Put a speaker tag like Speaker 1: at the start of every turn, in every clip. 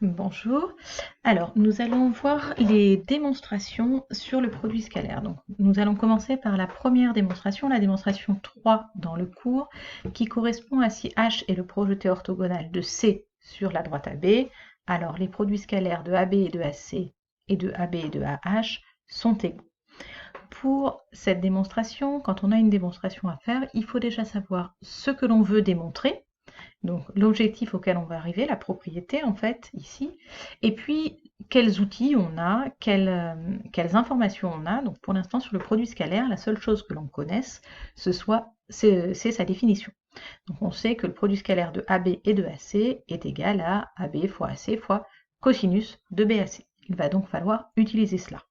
Speaker 1: Bonjour. Alors, nous allons voir les démonstrations sur le produit scalaire. Donc, nous allons commencer par la première démonstration, la démonstration 3 dans le cours, qui correspond à si H est le projeté orthogonal de C sur la droite AB. Alors, les produits scalaires de AB et de AC et de AB et de AH sont égaux. Pour cette démonstration, quand on a une démonstration à faire, il faut déjà savoir ce que l'on veut démontrer. Donc l'objectif auquel on va arriver, la propriété en fait, ici, et puis quels outils on a, quelles informations on a. Donc pour l'instant sur le produit scalaire, la seule chose que l'on connaisse, c'est sa définition. Donc on sait que le produit scalaire de AB et de AC est égal à AB fois AC fois cosinus de BAC. Il va donc falloir utiliser cela.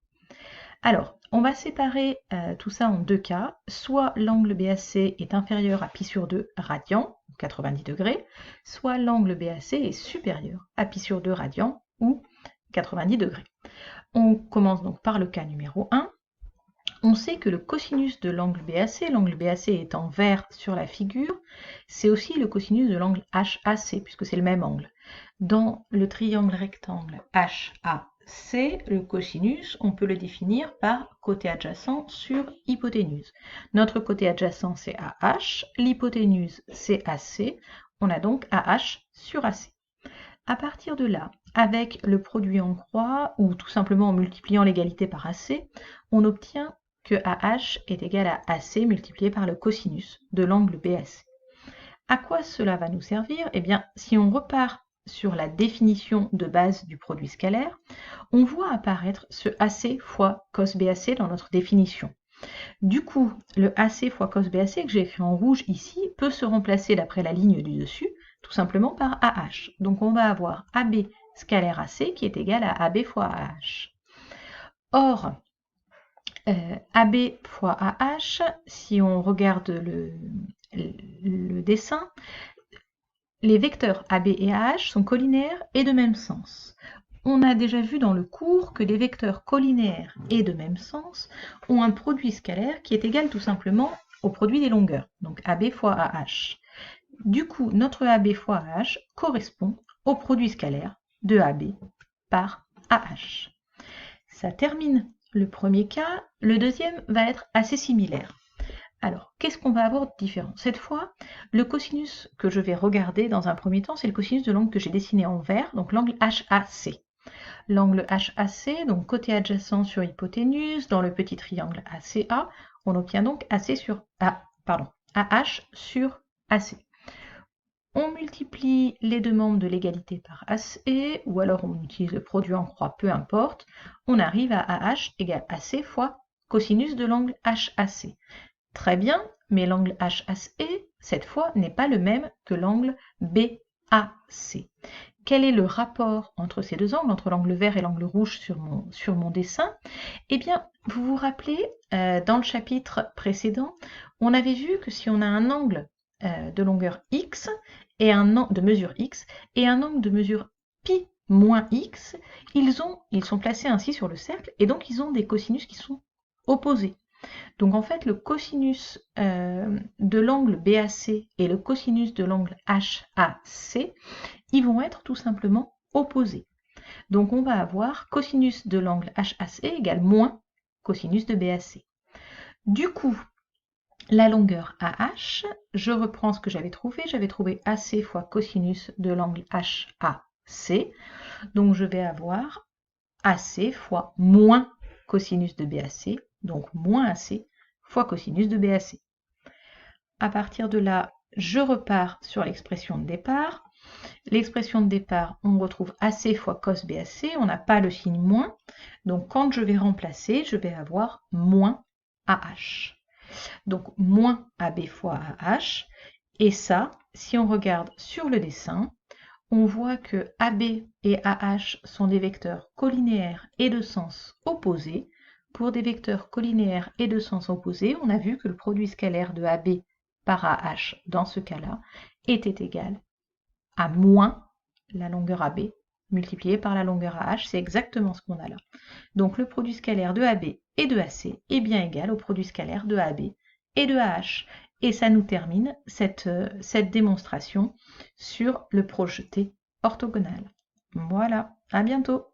Speaker 1: Alors, on va séparer tout ça en deux cas. Soit l'angle BAC est inférieur à pi sur 2 radians, 90 degrés, soit l'angle BAC est supérieur à pi sur 2 radians, ou 90 degrés. On commence donc par le cas numéro 1. On sait que le cosinus de l'angle BAC est en vert sur la figure, c'est aussi le cosinus de l'angle HAC, puisque c'est le même angle. Dans le triangle rectangle HAC, le cosinus, on peut le définir par côté adjacent sur hypoténuse. Notre côté adjacent, c'est AH, l'hypoténuse, c'est AC, on a donc AH sur AC. À partir de là, avec le produit en croix, ou tout simplement en multipliant l'égalité par AC, on obtient que AH est égal à AC multiplié par le cosinus de l'angle BAC. À quoi cela va nous servir? Eh bien, si on repart sur la définition de base du produit scalaire, on voit apparaître ce AC fois cos BAC dans notre définition. Du coup, le AC fois cos BAC que j'ai écrit en rouge ici peut se remplacer d'après la ligne du dessus, tout simplement par AH. Donc on va avoir AB scalaire AC qui est égal à AB fois AH. Or, AB fois AH, si on regarde le dessin, les vecteurs AB et AH sont collinéaires et de même sens. On a déjà vu dans le cours que les vecteurs collinéaires et de même sens ont un produit scalaire qui est égal tout simplement au produit des longueurs, donc AB fois AH. Du coup, notre AB fois AH correspond au produit scalaire de AB par AH. Ça termine le premier cas. Le deuxième va être assez similaire. Alors, qu'est-ce qu'on va avoir de différent? Cette fois, le cosinus que je vais regarder dans un premier temps, c'est le cosinus de l'angle que j'ai dessiné en vert, donc l'angle HAC. L'angle HAC, donc côté adjacent sur hypoténuse, dans le petit triangle ACA, on obtient donc AH sur AC. On multiplie les deux membres de l'égalité par AC, ou alors on utilise le produit en croix, peu importe. On arrive à AH égale AC fois cosinus de l'angle HAC. Très bien, mais l'angle HAC, cette fois, n'est pas le même que l'angle BAC. Quel est le rapport entre ces deux angles, entre l'angle vert et l'angle rouge sur mon dessin? Eh bien, vous vous rappelez, dans le chapitre précédent, on avait vu que si on a un angle de longueur x et de mesure x et un angle de mesure pi moins x, ils sont placés ainsi sur le cercle et donc ils ont des cosinus qui sont opposés. Donc en fait, le cosinus de l'angle BAC et le cosinus de l'angle HAC, ils vont être tout simplement opposés. Donc on va avoir cosinus de l'angle HAC égale moins cosinus de BAC. Du coup, la longueur AH, je reprends ce que j'avais trouvé AC fois cosinus de l'angle HAC. Donc je vais avoir AC fois moins cosinus de BAC, donc moins AC fois cosinus de BAC. À partir de là, je repars sur l'expression de départ. L'expression de départ, on retrouve AC fois cos BAC, on n'a pas le signe moins, donc quand je vais remplacer, je vais avoir moins AH. Donc moins AB fois AH, et ça, si on regarde sur le dessin, on voit que AB et AH sont des vecteurs collinéaires et de sens opposés. Pour des vecteurs collinéaires et de sens opposés, on a vu que le produit scalaire de AB par AH, dans ce cas-là, était égal à moins la longueur AB multipliée par la longueur AH. C'est exactement ce qu'on a là. Donc le produit scalaire de AB et de AC est bien égal au produit scalaire de AB et de AH. Et ça nous termine cette démonstration sur le projeté orthogonal. Voilà, à bientôt!